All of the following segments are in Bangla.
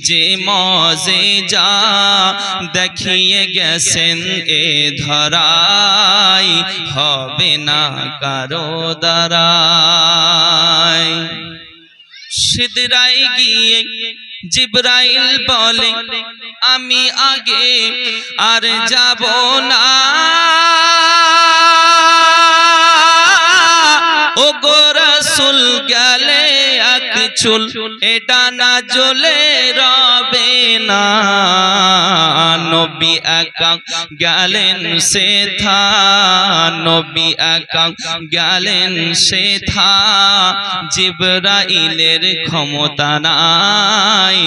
যে মজে যা দেখিয়ে গেছেন এ ধরাই হবে না কারো দ্বারাই। সিদরায় গিয়ে জিবরাইল বলে আমি আগে আর যাব না, ও গো রাসূল গেলে এক চুল এটা না জ্বলে রবে না। নবী একা গেলেন সেথা, নবী একা গেলেন সেথা, জিবরাইলের ক্ষমতা নাই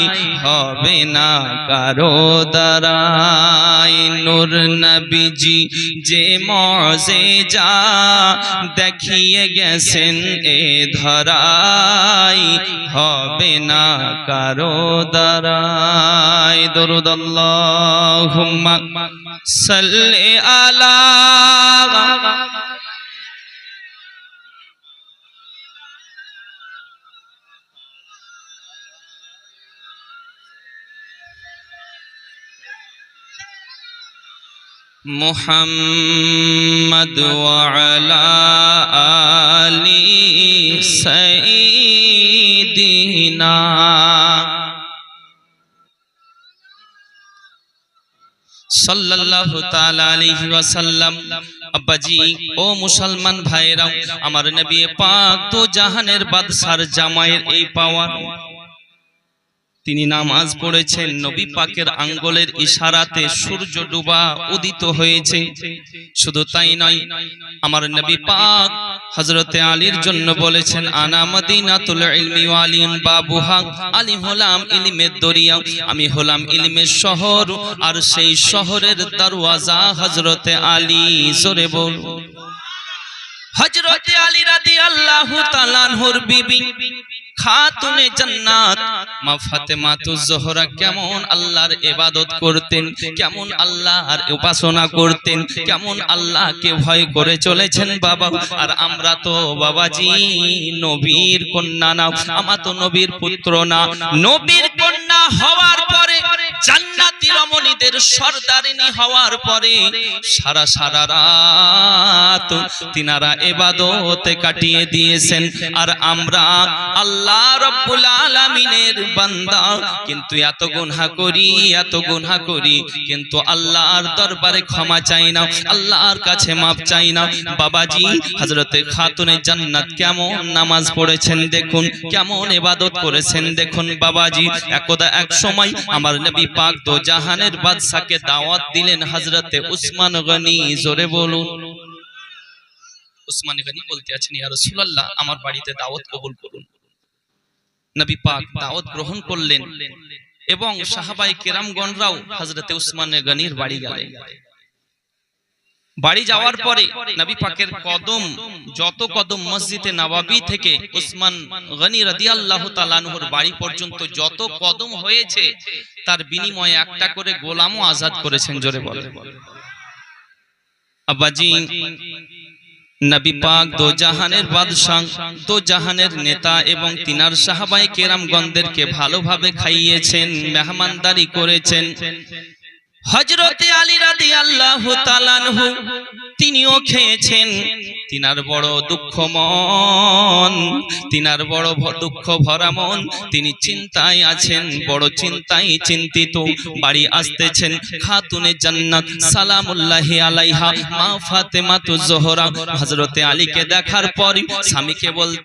হবে না কারো দ্বারাই। নূর নবীজি যে মজেজা দেখিয়ে গেছেন এ ধরাই হবে না কারো দ্বারাই। দরুদ আল্লাহুম্মা সাল্লি আলা মুহাম্মদ ওয়া আলা আলি সাইয়্যিদিনা। সাল্লাল্লাহু তাআলা আলাইহি ওয়াসাল্লাম। আব্বাজি ও মুসলমান ভাইরা, আমার নবী পাক তো জাহানের বাদশার জামাইয়ের এই পাওয়া, তিনি নামাজ পড়েছেন, নবী পাকের আঙ্গুলের ইশারাতে সূর্য ডুবা উদিত হয়েছে। শুধু তাই নয়, আমার নবী পাক হযরতে আলীর জন্য বলেছেন আনা মদিনাতুল ইলমি ওয়া আলিন বাবুহা, আলী হলাম ইলমের দরিয়া, আমি হলাম ইলমের শহর, আর সেই শহরের দরওয়াজা হযরতে আলী। জোরে বল। হযরতে আলী রাদিয়াল্লাহু তাআলা আনহুর বিবি খাতুনে জান্নাত মা ফাতেমাতুজ জোহরা কেমন আল্লাহর ইবাদত করতেন, কেমন আল্লাহর উপাসনা করতেন, কেমন আল্লাহকে ভয় করে চলেছেন বাবা। আর আমরা তো বাবাজি নবীর কন্যা না, আমরা তো নবীর পুত্র না। নবীর কন্যা হওয়ার পরে, জান্নাতি রমণীদের সরদারিনী হওয়ার পরে সারা রাত তিনারা ইবাদতে কাটিয়ে দিয়েছেন। আর আমরা আল্লাহ রাব্বুল আলামিনের বান্দা, কিন্তু এত গুনাহ করি, কিন্তু আল্লাহর দরবারে ক্ষমা চাই না, আল্লাহর কাছে মাপ চাই না। বাবাজি হযরতে খাতুনে জান্নাত কেমন নামাজ পড়েছেন দেখুন, কেমন ইবাদত করেছেন দেখুন বাবাজি। একদা এক সময় আমার নবী পাক তো জাহানের বাদশাকে দাওয়াত দিলেন হযরতে উসমান গনি। জোরে বলুন। উসমান গনি বলতে আছেন ইয়া রাসূলুল্লাহ আমার বাড়িতে দাওয়াত কবুল করুন। নবী পাক দাওয়াত গ্রহণ করলেন এবং সাহাবায়ে কেরামগণরাও হযরতে উসমান গনির বাড়ি গেলেন। বাড়ি যাওয়ার পরে নবী পাকের যত কদম মসজিদে নববী থেকে উসমান গনি রাদিয়াল্লাহু তাআলা আনহুর বাড়ি পর্যন্ত যত কদম হয়েছে, তার বিনিময়ে একটা করে গোলামও আজাদ করেছেন। জোরে বলেন। আব্বাজি নবী পাক দো জাহানের বাদশা, দো জাহানের নেতা এবং তিনার সাহাবায়ে কেরামগণদেরকে ভালোভাবে খাইয়েছেন, মেহমানদারি করেছেন। হযরতে আলী রাদিয়াল্লাহু তাআলা আনহু তিনিও খেয়েছেন। তিনার বড় দুঃখ মন, তিনার বড় দুঃখ ভরা মন, তিনি চিন্তায় আছেন, বড় চিন্তায় চিন্তিত। বাড়ি আসতেছেন খাতুনে জান্নাত সালামুল্লাহি আলাইহা মা ফাতেমাতুজ জোহরা হযরতে আলীকে দেখার পর স্বামীকে বল